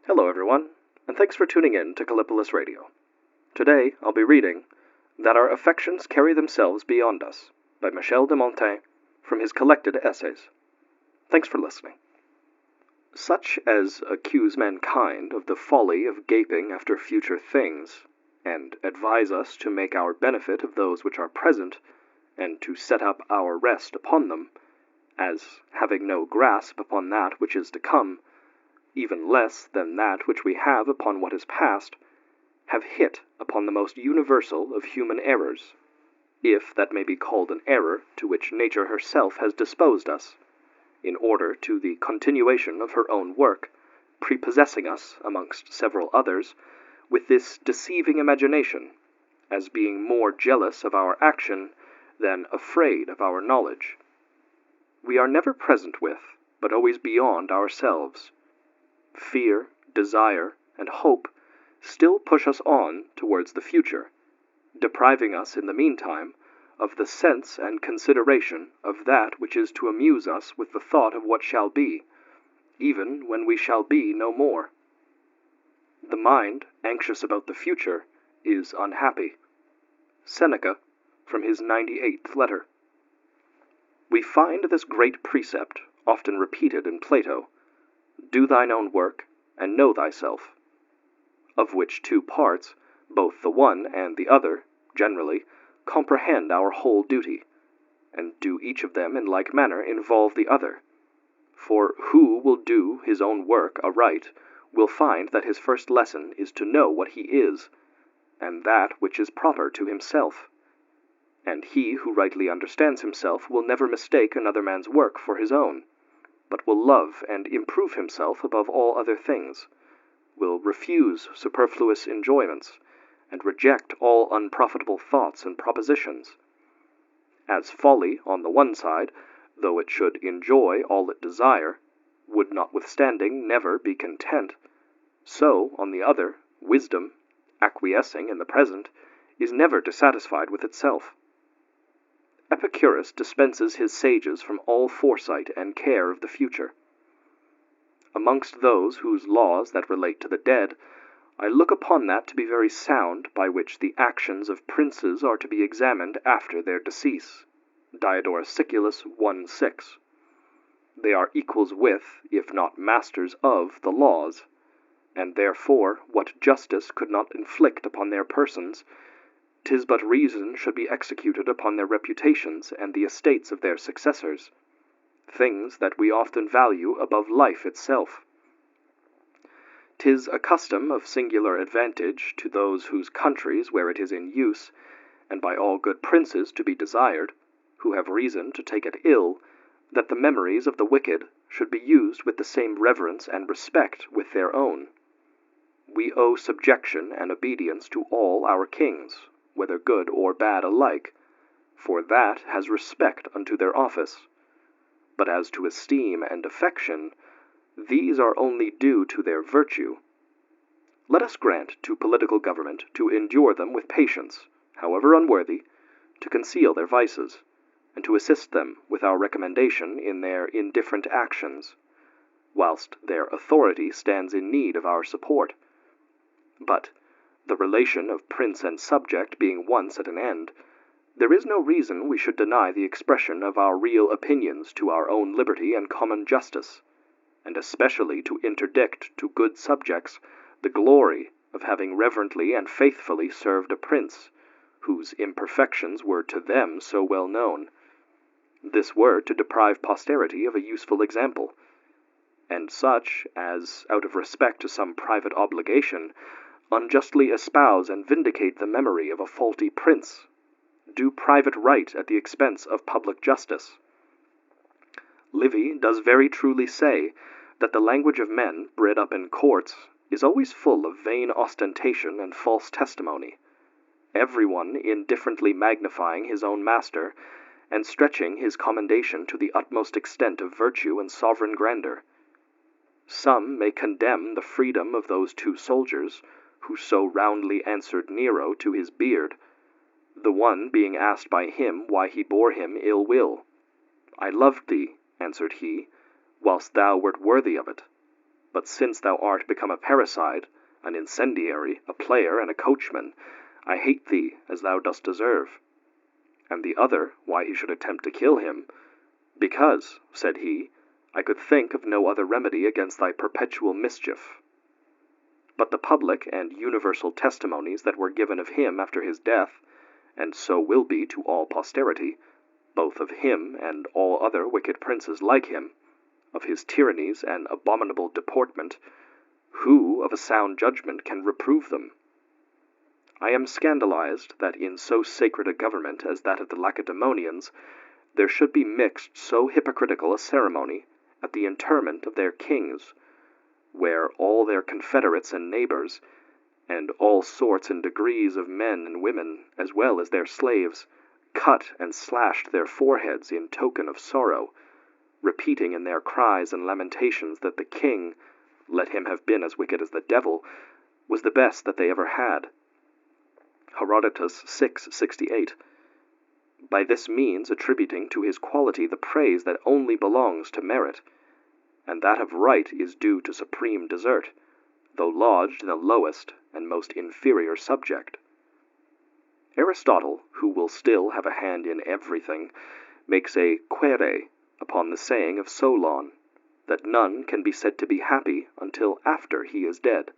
Hello everyone, and thanks for tuning in to Kallipolis Radio. Today I'll be reading That Our Affections Carry Themselves Beyond Us by Michel de Montaigne from his collected essays. Thanks for listening. Such as accuse mankind of the folly of gaping after future things, and advise us to make our benefit of those which are present, and to set up our rest upon them, as having no grasp upon that which is to come, even less than that which we have upon what is past, have hit upon the most universal of human errors, if that may be called an error to which nature herself has disposed us, in order to the continuation of her own work, prepossessing us, amongst several others, with this deceiving imagination, as being more jealous of our action than afraid of our knowledge. We are never present with, but always beyond ourselves. Fear, desire, and hope still push us on towards the future, depriving us in the meantime of the sense and consideration of that which is to amuse us with the thought of what shall be, even when we shall be no more. The mind, anxious about the future, is unhappy. Seneca, from his 98th letter. We find this great precept often repeated in Plato: do thine own work, and know thyself, of which two parts, both the one and the other, generally, comprehend our whole duty, and do each of them in like manner involve the other. For who will do his own work aright will find that his first lesson is to know what he is, and that which is proper to himself. And he who rightly understands himself will never mistake another man's work for his own, but will love and improve himself above all other things, will refuse superfluous enjoyments, and reject all unprofitable thoughts and propositions. As folly, on the one side, though it should enjoy all it desire, would notwithstanding never be content, so, on the other, wisdom, acquiescing in the present, is never dissatisfied with itself. Epicurus dispenses his sages from all foresight and care of the future. Amongst those whose laws that relate to the dead, I look upon that to be very sound by which the actions of princes are to be examined after their decease. Diodorus Siculus 1:6. They are equals with, if not masters of, the laws, and therefore what justice could not inflict upon their persons, 'tis but reason should be executed upon their reputations and the estates of their successors, things that we often value above life itself. 'Tis a custom of singular advantage to those whose countries where it is in use, and by all good princes to be desired, who have reason to take it ill, that the memories of the wicked should be used with the same reverence and respect with their own. We owe subjection and obedience to all our kings, whether good or bad alike, for that has respect unto their office. But as to esteem and affection, these are only due to their virtue. Let us grant to political government to endure them with patience, however unworthy, to conceal their vices, and to assist them with our recommendation in their indifferent actions, whilst their authority stands in need of our support. But, the relation of prince and subject being once at an end, there is no reason we should deny the expression of our real opinions to our own liberty and common justice, and especially to interdict to good subjects the glory of having reverently and faithfully served a prince, whose imperfections were to them so well known. This were to deprive posterity of a useful example, and such as, out of respect to some private obligation, unjustly espouse and vindicate the memory of a faulty prince, do private right at the expense of public justice. Livy does very truly say that the language of men bred up in courts is always full of vain ostentation and false testimony, everyone indifferently magnifying his own master, and stretching his commendation to the utmost extent of virtue and sovereign grandeur. Some may condemn the freedom of those two soldiers, who so roundly answered Nero to his beard, the one being asked by him why he bore him ill will. I loved thee, answered he, whilst thou wert worthy of it. But since thou art become a parricide, an incendiary, a player, and a coachman, I hate thee as thou dost deserve. And the other, why he should attempt to kill him, because, said he, I could think of no other remedy against thy perpetual mischief. But the public and universal testimonies that were given of him after his death, and so will be to all posterity, both of him and all other wicked princes like him, of his tyrannies and abominable deportment, who of a sound judgment can reprove them? I am scandalized that in so sacred a government as that of the Lacedaemonians there should be mixed so hypocritical a ceremony at the interment of their kings, where all their confederates and neighbors, and all sorts and degrees of men and women, as well as their slaves, cut and slashed their foreheads in token of sorrow, repeating in their cries and lamentations that the king, let him have been as wicked as the devil, was the best that they ever had. Herodotus 6:68. By this means attributing to his quality the praise that only belongs to merit, and that of right is due to supreme desert, though lodged in the lowest and most inferior subject. Aristotle, who will still have a hand in everything, makes a quere upon the saying of Solon, that none can be said to be happy until after he is dead.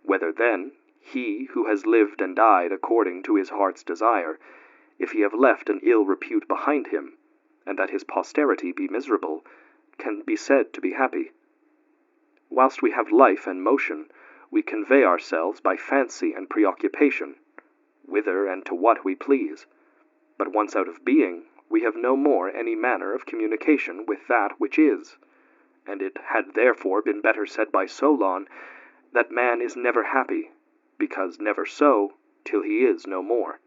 Whether then he who has lived and died according to his heart's desire, if he have left an ill repute behind him, and that his posterity be miserable, can be said to be happy. Whilst we have life and motion, we convey ourselves by fancy and preoccupation, whither and to what we please, but once out of being, we have no more any manner of communication with that which is, and it had therefore been better said by Solon, that man is never happy, because never so, till he is no more.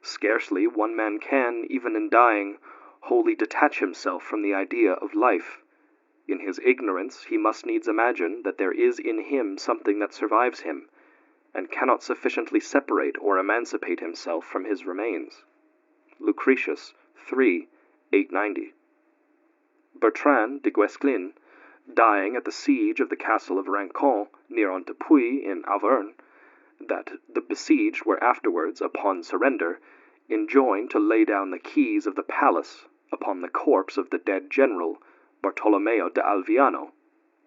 Scarcely one man can, even in dying, wholly detach himself from the idea of life. In his ignorance he must needs imagine that there is in him something that survives him, and cannot sufficiently separate or emancipate himself from his remains. Lucretius 3:890. Bertrand de Guesclin, dying at the siege of the castle of Rancon, near Ontepuy in Auvergne, that the besieged were afterwards, upon surrender, enjoined to lay down the keys of the palace upon the corpse of the dead general, Bartolomeo de Alviano,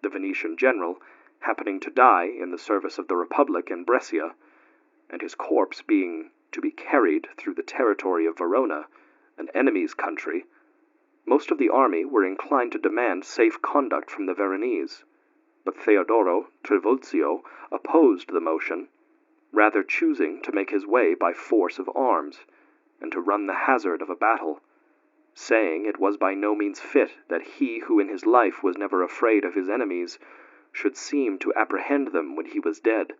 the Venetian general, happening to die in the service of the Republic in Brescia, and his corpse being to be carried through the territory of Verona, an enemy's country. Most of the army were inclined to demand safe conduct from the Veronese, but Theodoro Trivulzio opposed the motion, rather choosing to make his way by force of arms, and to run the hazard of a battle, saying it was by no means fit that he who in his life was never afraid of his enemies should seem to apprehend them when he was dead.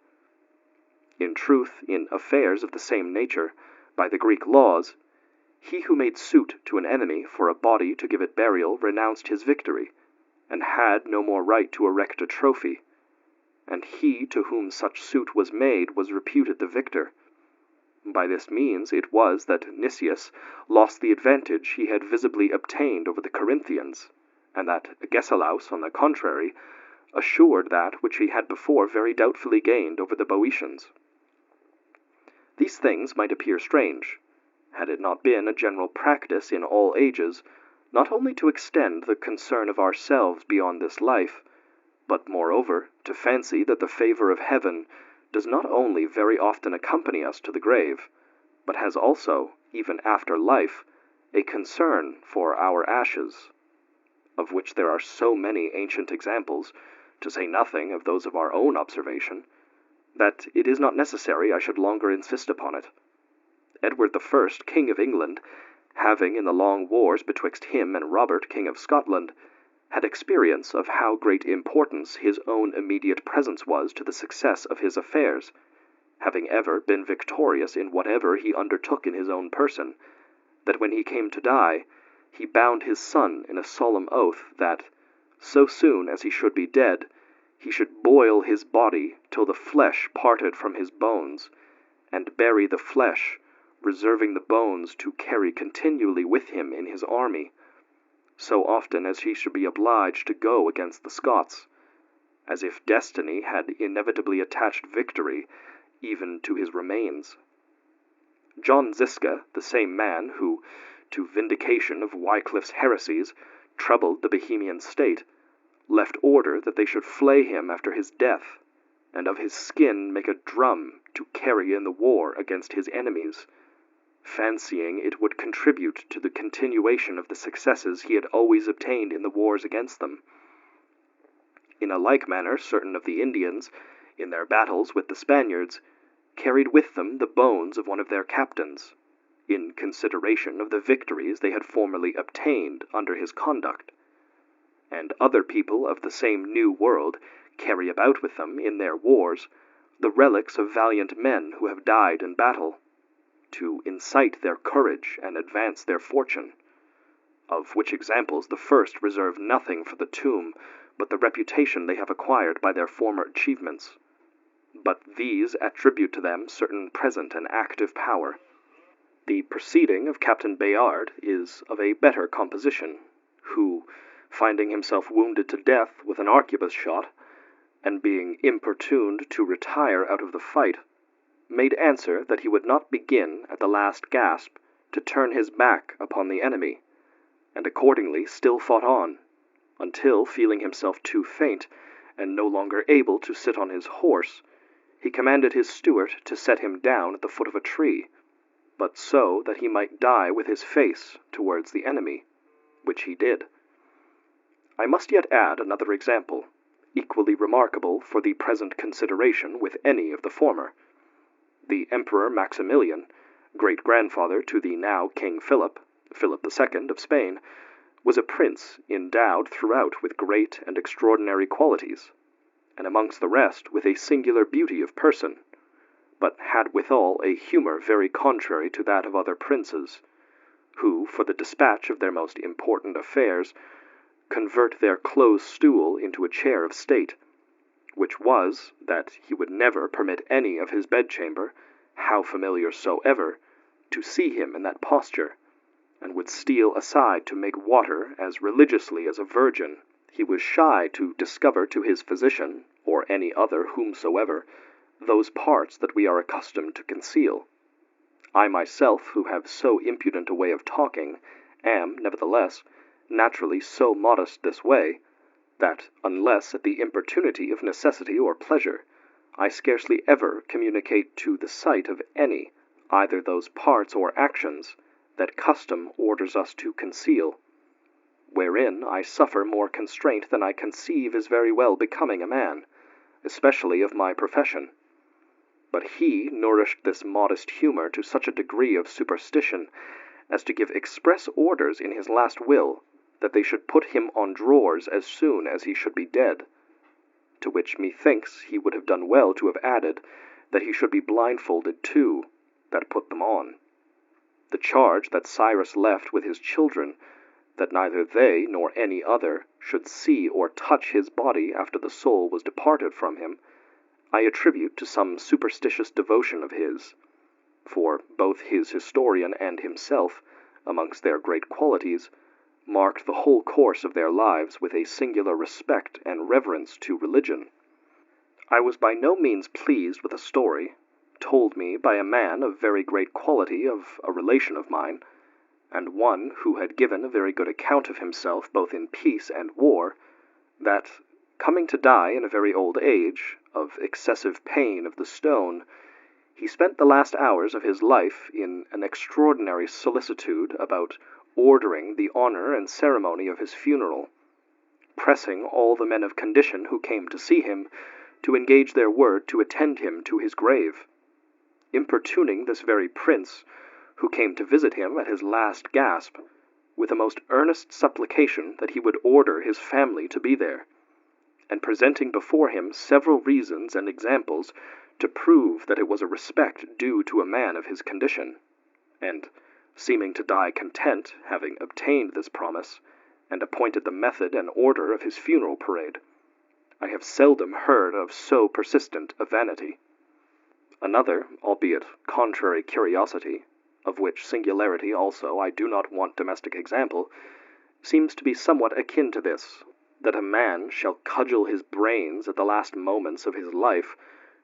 In truth, in affairs of the same nature, by the Greek laws, he who made suit to an enemy for a body to give it burial renounced his victory, and had no more right to erect a trophy, and he to whom such suit was made was reputed the victor. By this means it was that Nicias lost the advantage he had visibly obtained over the Corinthians, and that Agesilaus, on the contrary, assured that which he had before very doubtfully gained over the Boeotians. These things might appear strange, had it not been a general practice in all ages, not only to extend the concern of ourselves beyond this life, but moreover to fancy that the favor of heaven does not only very often accompany us to the grave, but has also, even after life, a concern for our ashes, of which there are so many ancient examples, to say nothing of those of our own observation, that it is not necessary I should longer insist upon it. Edward I, King of England, having in the long wars betwixt him and Robert, King of Scotland, had experience of how great importance his own immediate presence was to the success of his affairs, having ever been victorious in whatever he undertook in his own person, that when he came to die, he bound his son in a solemn oath that, so soon as he should be dead, he should boil his body till the flesh parted from his bones, and bury the flesh, reserving the bones to carry continually with him in his army, so often as he should be obliged to go against the Scots, as if destiny had inevitably attached victory even to his remains. John Ziska, the same man who, to vindication of Wycliffe's heresies, troubled the Bohemian state, left order that they should flay him after his death, and of his skin make a drum to carry in the war against his enemies, fancying it would contribute to the continuation of the successes he had always obtained in the wars against them. In a like manner, certain of the Indians, in their battles with the Spaniards, carried with them the bones of one of their captains, in consideration of the victories they had formerly obtained under his conduct. And other people of the same New World carry about with them, in their wars, the relics of valiant men who have died in battle, to incite their courage and advance their fortune, of which examples the first reserve nothing for the tomb but the reputation they have acquired by their former achievements, but these attribute to them certain present and active power. The proceeding of Captain Bayard is of a better composition, who, finding himself wounded to death with an arquebus shot, and being importuned to retire out of the fight, made answer that he would not begin at the last gasp to turn his back upon the enemy, and accordingly still fought on, until, feeling himself too faint, and no longer able to sit on his horse, he commanded his steward to set him down at the foot of a tree, but so that he might die with his face towards the enemy, which he did. I must yet add another example, equally remarkable for the present consideration with any of the former. The Emperor Maximilian, great-grandfather to the now King Philip, Philip II of Spain, was a prince endowed throughout with great and extraordinary qualities, and amongst the rest with a singular beauty of person, but had withal a humour very contrary to that of other princes, who, for the dispatch of their most important affairs, convert their close stool into a chair of state, which was, that he would never permit any of his bedchamber, how familiar soever, to see him in that posture, and would steal aside to make water as religiously as a virgin. He was shy to discover to his physician, or any other whomsoever, those parts that we are accustomed to conceal. I myself, who have so impudent a way of talking, am, nevertheless, naturally so modest this way, that, unless at the importunity of necessity or pleasure, I scarcely ever communicate to the sight of any, either those parts or actions, that custom orders us to conceal, wherein I suffer more constraint than I conceive is very well becoming a man, especially of my profession. But he nourished this modest humour to such a degree of superstition as to give express orders in his last will that they should put him on drawers as soon as he should be dead, to which methinks he would have done well to have added that he should be blindfolded too, that put them on. The charge that Cyrus left with his children, that neither they nor any other should see or touch his body after the soul was departed from him, I attribute to some superstitious devotion of his, for both his historian and himself, amongst their great qualities, marked the whole course of their lives with a singular respect and reverence to religion. I was by no means pleased with a story, told me by a man of very great quality of a relation of mine, and one who had given a very good account of himself both in peace and war, that, coming to die in a very old age, of excessive pain of the stone, he spent the last hours of his life in an extraordinary solicitude about ordering the honour and ceremony of his funeral, pressing all the men of condition who came to see him to engage their word to attend him to his grave, importuning this very prince, who came to visit him at his last gasp, with a most earnest supplication that he would order his family to be there, and presenting before him several reasons and examples to prove that it was a respect due to a man of his condition, and, seeming to die content, having obtained this promise, and appointed the method and order of his funeral parade, I have seldom heard of so persistent a vanity. Another, albeit contrary curiosity, of which singularity also I do not want domestic example, seems to be somewhat akin to this, that a man shall cudgel his brains at the last moments of his life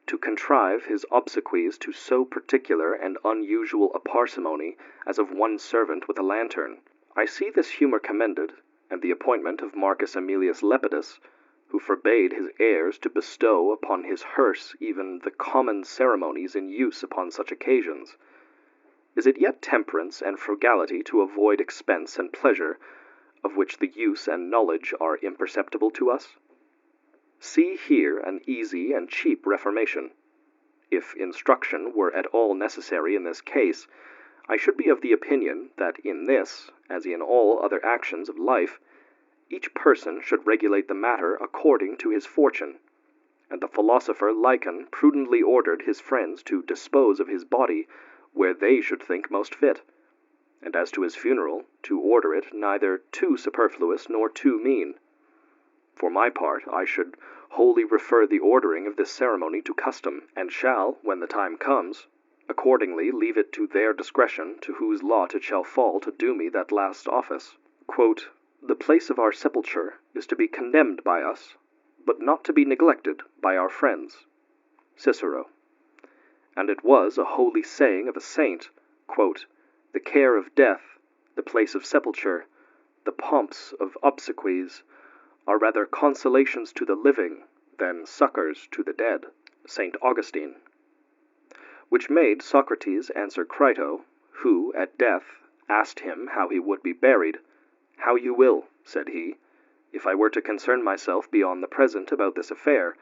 to contrive his obsequies to so particular and unusual a parsimony as of one servant with a lantern. I see this humour commended, and the appointment of Marcus Aemilius Lepidus, who forbade his heirs to bestow upon his hearse even the common ceremonies in use upon such occasions. Is it yet temperance and frugality to avoid expense and pleasure, of which the use and knowledge are imperceptible to us? See here an easy and cheap reformation. If instruction were at all necessary in this case, I should be of the opinion that in this, as in all other actions of life, each person should regulate the matter according to his fortune, and the philosopher Lycon prudently ordered his friends to dispose of his body where they should think most fit, and as to his funeral, to order it neither too superfluous nor too mean. For my part, I should wholly refer the ordering of this ceremony to custom, and shall, when the time comes, accordingly leave it to their discretion to whose lot it shall fall to do me that last office. Quote, "The place of our sepulture is to be condemned by us, but not to be neglected by our friends." Cicero. And it was a holy saying of a saint, quote, "The care of death, the place of sepulture, the pomps of obsequies, are rather consolations to the living than succors to the dead." St. Augustine. Which made Socrates answer Crito, who, at death, asked him how he would be buried. "How you will," said he. "If I were to concern myself beyond the present about this affair,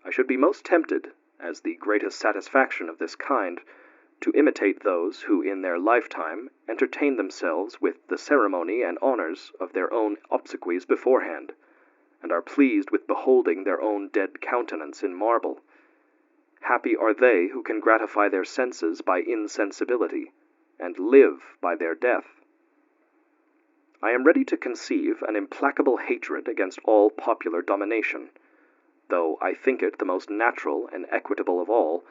I should be most tempted, as the greatest satisfaction of this kind, to imitate those who in their lifetime entertain themselves with the ceremony and honors of their own obsequies beforehand, and are pleased with beholding their own dead countenance in marble. Happy are they who can gratify their senses by insensibility, and live by their death. I am ready to conceive an implacable hatred against all popular domination, though I think it the most natural and equitable of all,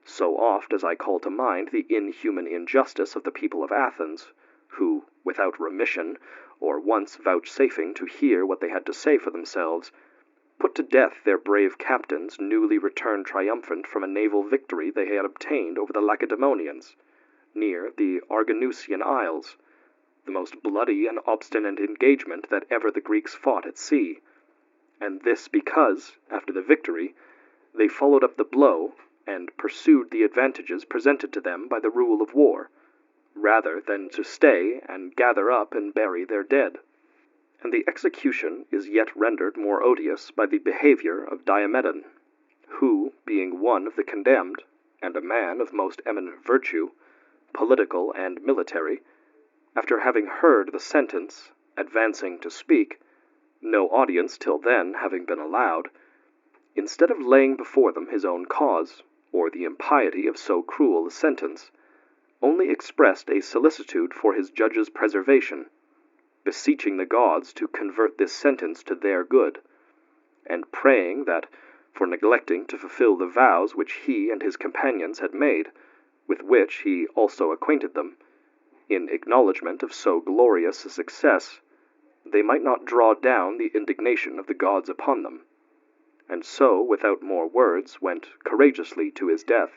so oft as I call to mind the inhuman injustice of the people of Athens, who, without remission, or once vouchsafing to hear what they had to say for themselves, put to death their brave captains newly returned triumphant from a naval victory they had obtained over the Lacedaemonians, near the Arginusian Isles, the most bloody and obstinate engagement that ever the Greeks fought at sea, and this because, after the victory, they followed up the blow and pursued the advantages presented to them by the rule of war, rather than to stay and gather up and bury their dead. And the execution is yet rendered more odious by the behavior of Diomedon, who, being one of the condemned, and a man of most eminent virtue, political and military, after having heard the sentence, advancing to speak, no audience till then having been allowed, instead of laying before them his own cause, or the impiety of so cruel a sentence, only expressed a solicitude for his judge's preservation, beseeching the gods to convert this sentence to their good, and praying that, for neglecting to fulfill the vows which he and his companions had made, with which he also acquainted them, in acknowledgment of so glorious a success, they might not draw down the indignation of the gods upon them, and so, without more words, went courageously to his death.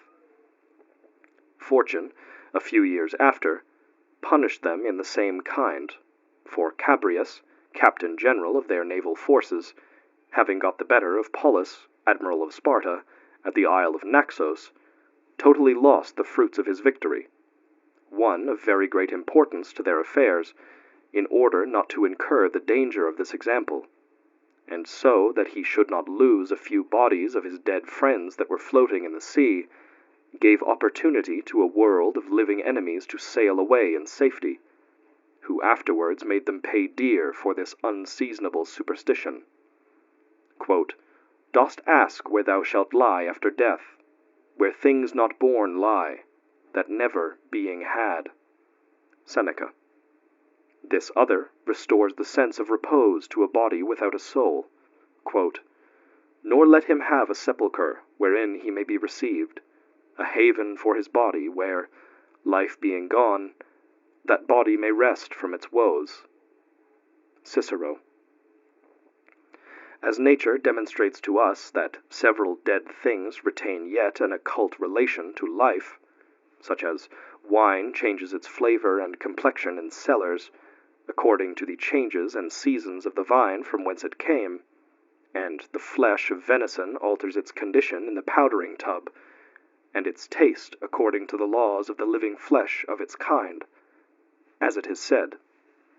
Fortune, a few years after, punished them in the same kind, for Chabrias, captain-general of their naval forces, having got the better of Paulus, admiral of Sparta, at the Isle of Naxos, totally lost the fruits of his victory, one of very great importance to their affairs, in order not to incur the danger of this example, and so that he should not lose a few bodies of his dead friends that were floating in the sea, gave opportunity to a world of living enemies to sail away in safety, who afterwards made them pay dear for this unseasonable superstition. Quote, "Dost ask where thou shalt lie after death, where things not born lie, that never being had." Seneca. This other restores the sense of repose to a body without a soul. Quote, "Nor let him have a sepulchre wherein he may be received, a haven for his body where, life being gone, that body may rest from its woes." Cicero. As nature demonstrates to us that several dead things retain yet an occult relation to life, such as wine changes its flavor and complexion in cellars according to the changes and seasons of the vine from whence it came, and the flesh of venison alters its condition in the powdering tub, and its taste according to the laws of the living flesh of its kind. As it is said,